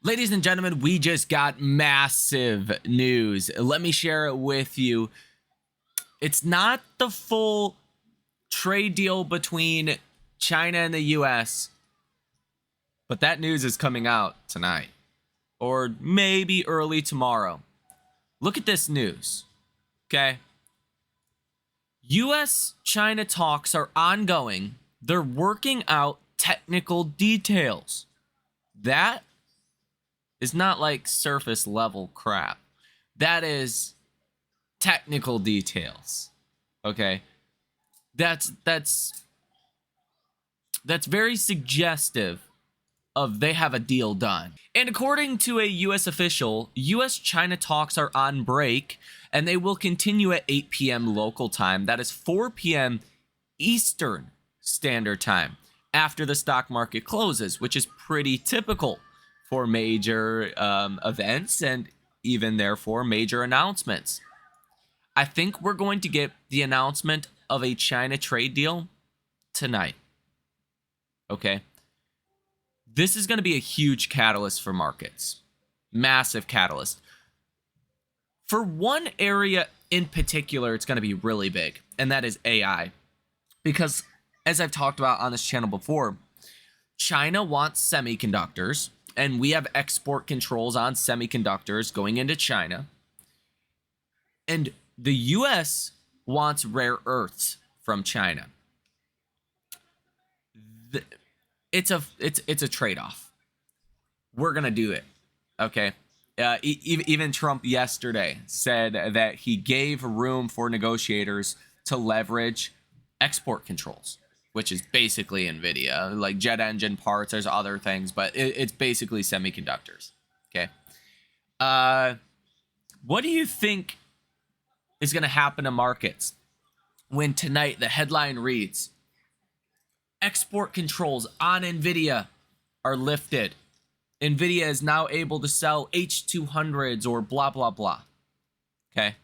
Ladies and gentlemen, we just got massive news. Let me share it with you. It's not the full trade deal between China and the US, but that news is coming out tonight or maybe early tomorrow. Look at this news, okay? US-China talks are ongoing. They're working out technical details. That is not like surface level crap. That is technical details. Okay? That's very suggestive of they have a deal done. And according to a US official, US-China talks are on break and they will continue at 8 p.m. local time. That is 4 p.m. Eastern Standard Time after the stock market closes, which is pretty typical for major events and even therefore major announcements. I think we're going to get the announcement of a China trade deal tonight. Okay. This is going to be a huge catalyst for markets. Massive catalyst. For one area in particular, it's going to be really big, and that is AI. Because as I've talked about on this channel before, China wants semiconductors, and we have export controls on semiconductors going into China. And the US wants rare earths from China. It's a trade-off. We're gonna do it, okay? Even Trump yesterday said that he gave room for negotiators to leverage export controls, which is basically NVIDIA, like jet engine parts. There's other things, but it's basically semiconductors. Okay. What do you think is going to happen to markets when tonight the headline reads, export controls on NVIDIA are lifted. NVIDIA is now able to sell H200s or blah, blah, blah. Okay.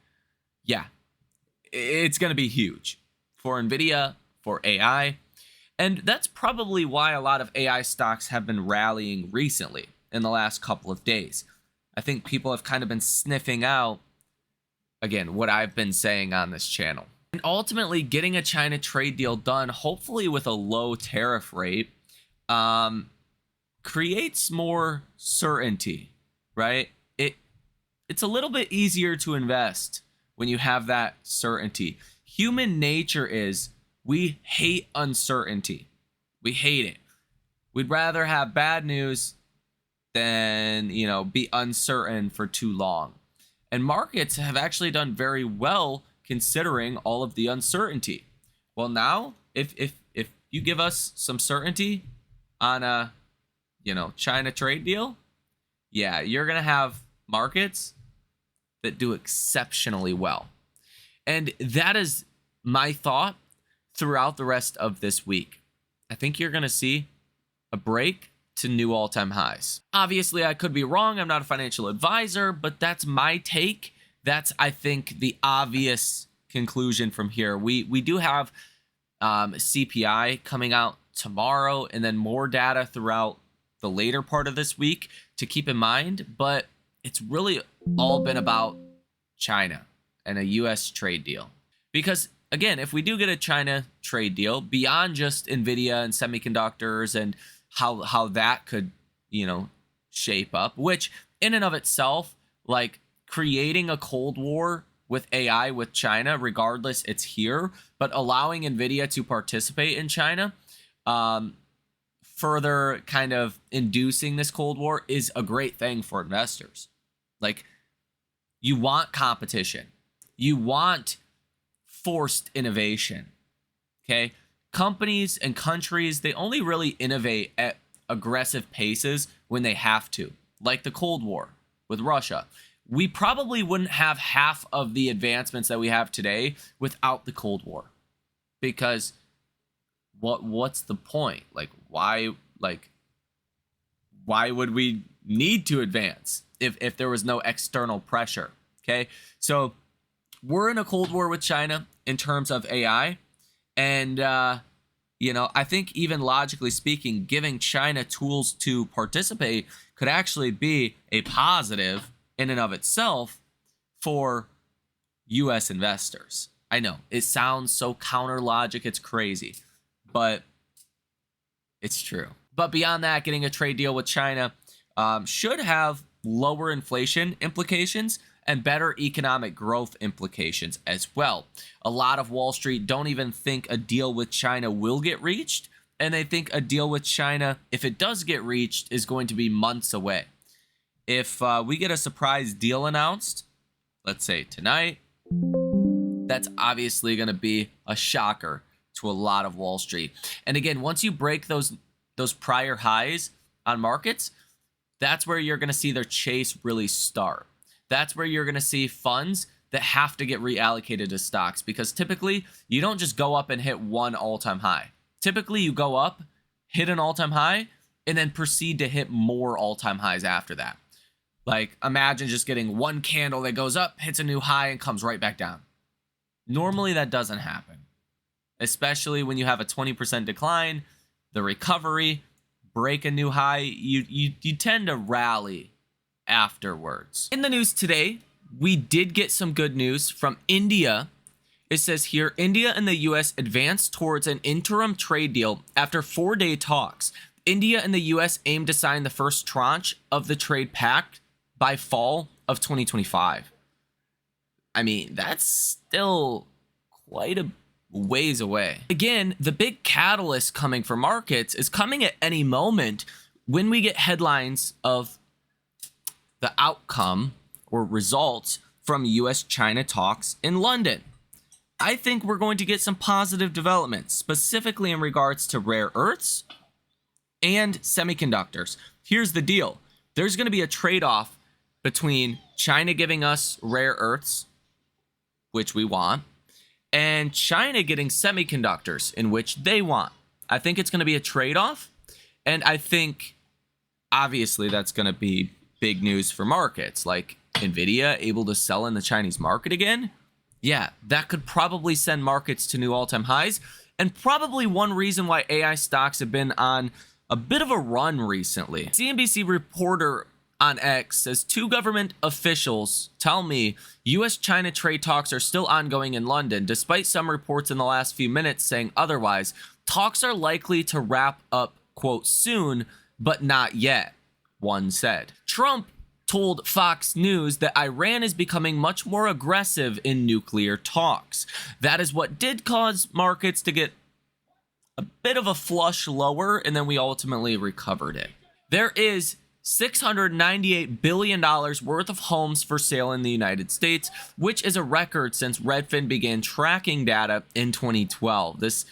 Yeah. It's going to be huge for NVIDIA, for AI. And that's probably why a lot of AI stocks have been rallying recently in the last couple of days. I think people have kind of been sniffing out, again, what I've been saying on this channel. And ultimately getting a China trade deal done, hopefully with a low tariff rate, creates more certainty, right? It's a little bit easier to invest when you have that certainty. Human nature is we hate uncertainty. We hate it. We'd rather have bad news than, be uncertain for too long. And markets have actually done very well considering all of the uncertainty. Well, now, if you give us some certainty on a, China trade deal, yeah, you're going to have markets that do exceptionally well. And that is my thought throughout the rest of this week. I think you're going to see a break to new all-time highs. Obviously, I could be wrong. I'm not a financial advisor, but that's my take. That's, I think, the obvious conclusion from here. We do have CPI coming out tomorrow and then more data throughout the later part of this week to keep in mind, but it's really all been about China and a US trade deal. Because again, if we do get a China trade deal beyond just NVIDIA and semiconductors and how that could, shape up, which in and of itself, like creating a Cold War with AI with China, regardless it's here, but allowing NVIDIA to participate in China, further kind of inducing this Cold War is a great thing for investors. Like, you want competition. You want forced innovation. Okay? Companies and countries, they only really innovate at aggressive paces when they have to, like the Cold War with Russia. We probably wouldn't have half of the advancements that we have today without the Cold War. Because what's the point? Why would we need to advance if there was no external pressure? Okay? So we're in a Cold War with China in terms of AI. And, I think even logically speaking, giving China tools to participate could actually be a positive in and of itself for US investors. I know it sounds so counter logic, it's crazy, but it's true. But beyond that, getting a trade deal with China should have lower inflation implications and better economic growth implications as well. A lot of Wall Street don't even think a deal with China will get reached, and they think a deal with China, if it does get reached, is going to be months away. If we get a surprise deal announced, let's say tonight, that's obviously going to be a shocker to a lot of Wall Street. And again, once you break those prior highs on markets, that's where you're going to see their chase really start. That's where you're going to see funds that have to get reallocated to stocks, because typically you don't just go up and hit one all-time high. Typically you go up, hit an all-time high, and then proceed to hit more all-time highs after that. Like, imagine just getting one candle that goes up, hits a new high, and comes right back down. Normally that doesn't happen, especially when you have a 20% decline, the recovery, break a new high, you tend to rally afterwards. In the news today, we did get some good news from India. It says here, India and the US advanced towards an interim trade deal after 4-day talks. India and the US aim to sign the first tranche of the trade pact by fall of 2025. I mean, that's still quite a ways away. Again, the big catalyst coming for markets is coming at any moment when we get headlines of the outcome or results from US-China talks in London. I think we're going to get some positive developments, specifically in regards to rare earths and semiconductors. Here's the deal. There's going to be a trade-off between China giving us rare earths, which we want, and China getting semiconductors, in which they want. I think it's going to be a trade-off, and I think, obviously, that's going to be big news for markets. Like, NVIDIA able to sell in the Chinese market again? Yeah, that could probably send markets to new all-time highs, and probably one reason why AI stocks have been on a bit of a run recently. CNBC reporter on X says 2 government officials tell me US-China trade talks are still ongoing in London, despite some reports in the last few minutes saying otherwise. Talks are likely to wrap up, quote, soon, but not yet, one said. Trump told Fox News that Iran is becoming much more aggressive in nuclear talks. That is what did cause markets to get a bit of a flush lower, and then we ultimately recovered it. There is $698 billion worth of homes for sale in the United States, which is a record since Redfin began tracking data in 2012. This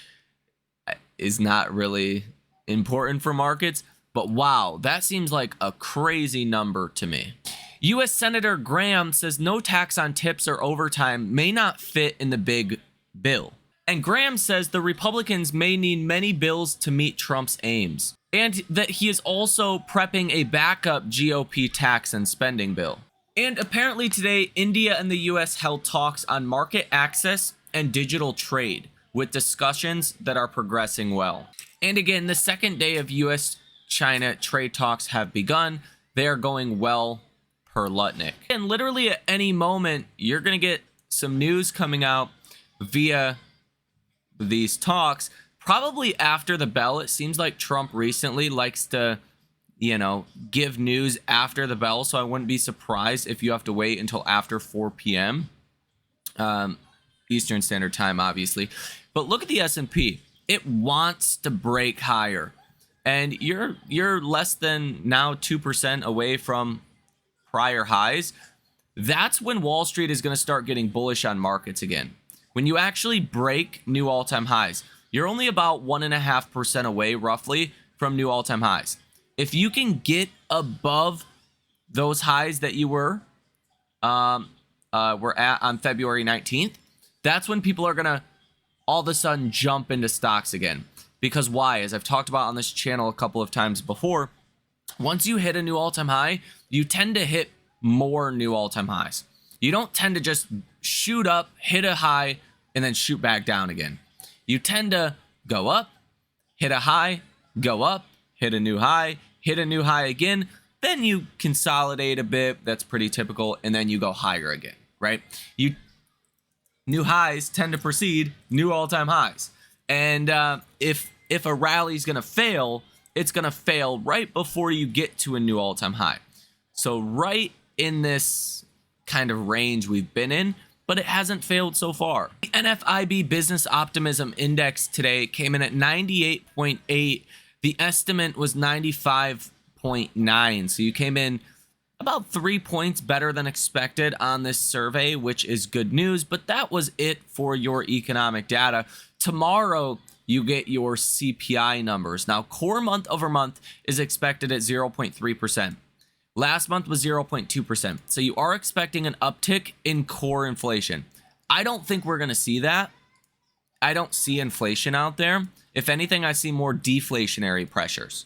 is not really important for markets, but wow, that seems like a crazy number to me. U.S. Senator Graham says no tax on tips or overtime may not fit in the big bill. And Graham says the Republicans may need many bills to meet Trump's aims, and that he is also prepping a backup GOP tax and spending bill. And apparently today, India and the US held talks on market access and digital trade, with discussions that are progressing well. And again, the second day of US-China trade talks have begun. They are going well per Lutnick. And literally at any moment, you're going to get some news coming out via these talks. Probably after the bell. It seems like Trump recently likes to, give news after the bell. So I wouldn't be surprised if you have to wait until after 4 p.m. Eastern Standard Time, obviously. But look at the S&P. It wants to break higher. And you're less than now 2% away from prior highs. That's when Wall Street is going to start getting bullish on markets again. When you actually break new all-time highs. You're only about 1.5% away, roughly, from new all-time highs. If you can get above those highs that you were at on February 19th, that's when people are going to all of a sudden jump into stocks again. Because why? As I've talked about on this channel a couple of times before, once you hit a new all-time high, you tend to hit more new all-time highs. You don't tend to just shoot up, hit a high, and then shoot back down again. You tend to go up, hit a high, go up, hit a new high again. Then you consolidate a bit. That's pretty typical. And then you go higher again, right? New highs tend to precede new all-time highs. And if a rally is going to fail, it's going to fail right before you get to a new all-time high. So right in this kind of range we've been in, but it hasn't failed so far. The NFIB Business Optimism Index today came in at 98.8. The estimate was 95.9. So you came in about 3 points better than expected on this survey, which is good news, but that was it for your economic data. Tomorrow, you get your CPI numbers. Now, core month over month is expected at 0.3%. Last month was 0.2%. So you are expecting an uptick in core inflation. I don't think we're going to see that. I don't see inflation out there. If anything, I see more deflationary pressures.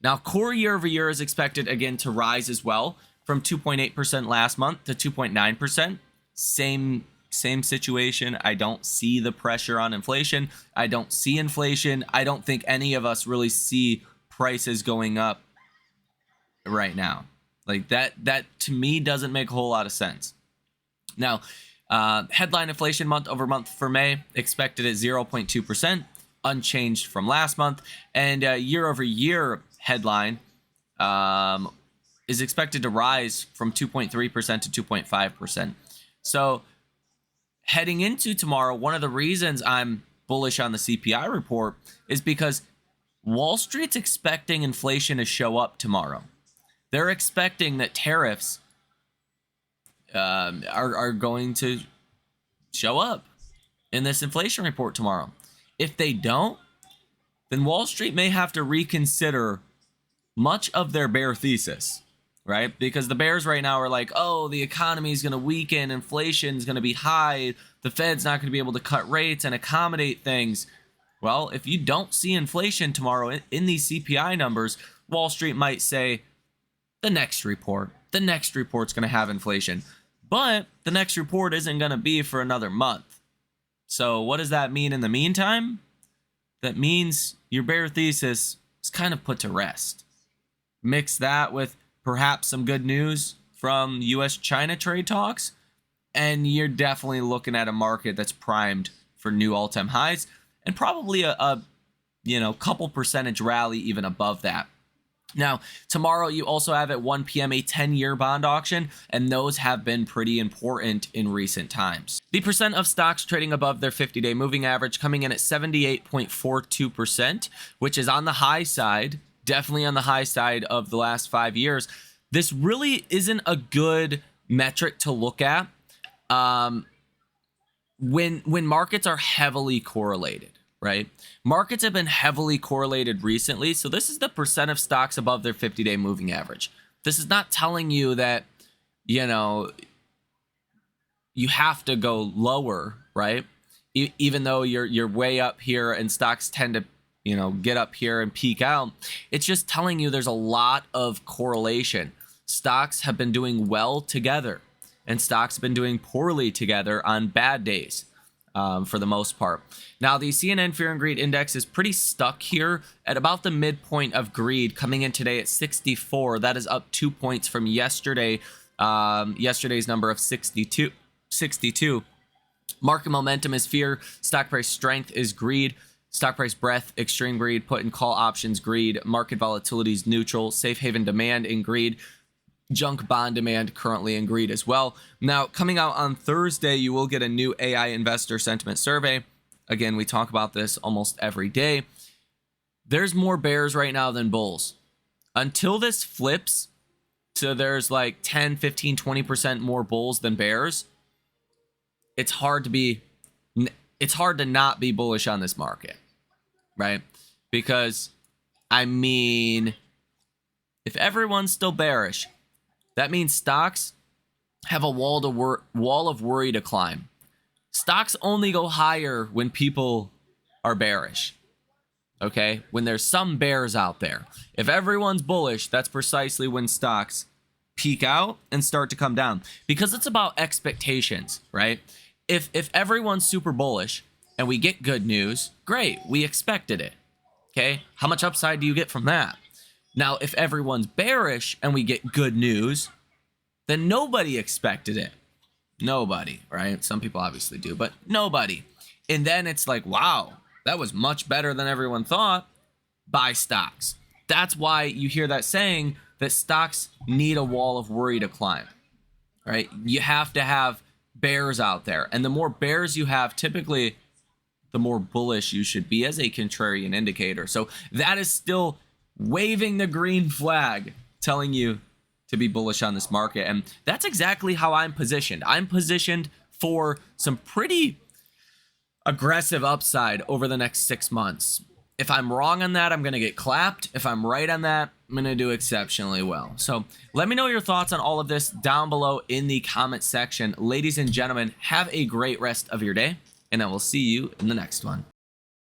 Now, core year over year is expected again to rise as well from 2.8% last month to 2.9%. Same situation. I don't see the pressure on inflation. I don't see inflation. I don't think any of us really see prices going up right now. Like that to me doesn't make a whole lot of sense. Now, headline inflation month over month for May expected at 0.2%, unchanged from last month, and year over year headline is expected to rise from 2.3% to 2.5%. So heading into tomorrow, one of the reasons I'm bullish on the CPI report is because Wall Street's expecting inflation to show up tomorrow. They're expecting that tariffs are going to show up in this inflation report tomorrow. If they don't, then Wall Street may have to reconsider much of their bear thesis, right? Because the bears right now are like, oh, the economy is going to weaken, inflation is going to be high, the Fed's not going to be able to cut rates and accommodate things. Well, if you don't see inflation tomorrow in these CPI numbers, Wall Street might say, the next report's going to have inflation. But the next report isn't going to be for another month. So what does that mean in the meantime? That means your bear thesis is kind of put to rest. Mix that with perhaps some good news from US-China trade talks, and you're definitely looking at a market that's primed for new all-time highs and probably a couple percentage rally even above that. Now, tomorrow you also have at 1 p.m. a 10-year bond auction, and those have been pretty important in recent times. The percent of stocks trading above their 50-day moving average coming in at 78.42%, which is on the high side, definitely on the high side of the last 5 years. This really isn't a good metric to look at when markets are heavily correlated. Right? Markets have been heavily correlated recently. So this is the percent of stocks above their 50-day moving average. This is not telling you that, you have to go lower, right? Even though you're way up here and stocks tend to, get up here and peak out. It's just telling you there's a lot of correlation. Stocks have been doing well together and stocks have been doing poorly together on bad days. For the most part. Now, the CNN Fear and Greed Index is pretty stuck here at about the midpoint of greed, coming in today at 64. That is up 2 points from yesterday. Yesterday's number of 62. Market momentum is fear. Stock price strength is greed. Stock price breadth, extreme greed. Put and call options, greed. Market volatility is neutral. Safe haven demand in greed. Junk bond demand currently in greed as well. Now, coming out on Thursday, you will get a new AI investor sentiment survey. Again, we talk about this almost every day. There's more bears right now than bulls. Until this flips, so there's like 10, 15, 20% more bulls than bears, it's hard to not be bullish on this market, right? Because, if everyone's still bearish, that means stocks have a wall of worry to climb. Stocks only go higher when people are bearish. Okay? When there's some bears out there. If everyone's bullish, that's precisely when stocks peak out and start to come down. Because it's about expectations, right? If everyone's super bullish and we get good news, great, we expected it. Okay? How much upside do you get from that? Now, if everyone's bearish and we get good news, then nobody expected it. Nobody, right? Some people obviously do, but nobody. And then it's like, wow, that was much better than everyone thought. Buy stocks. That's why you hear that saying that stocks need a wall of worry to climb, right? You have to have bears out there. And the more bears you have, typically, the more bullish you should be as a contrarian indicator. So that is still waving the green flag, telling you to be bullish on this market. And that's exactly how I'm positioned. I'm positioned for some pretty aggressive upside over the next 6 months. If I'm wrong on that, I'm going to get clapped. If I'm right on that, I'm going to do exceptionally well. So let me know your thoughts on all of this down below in the comment section. Ladies and gentlemen, have a great rest of your day, and I will see you in the next one.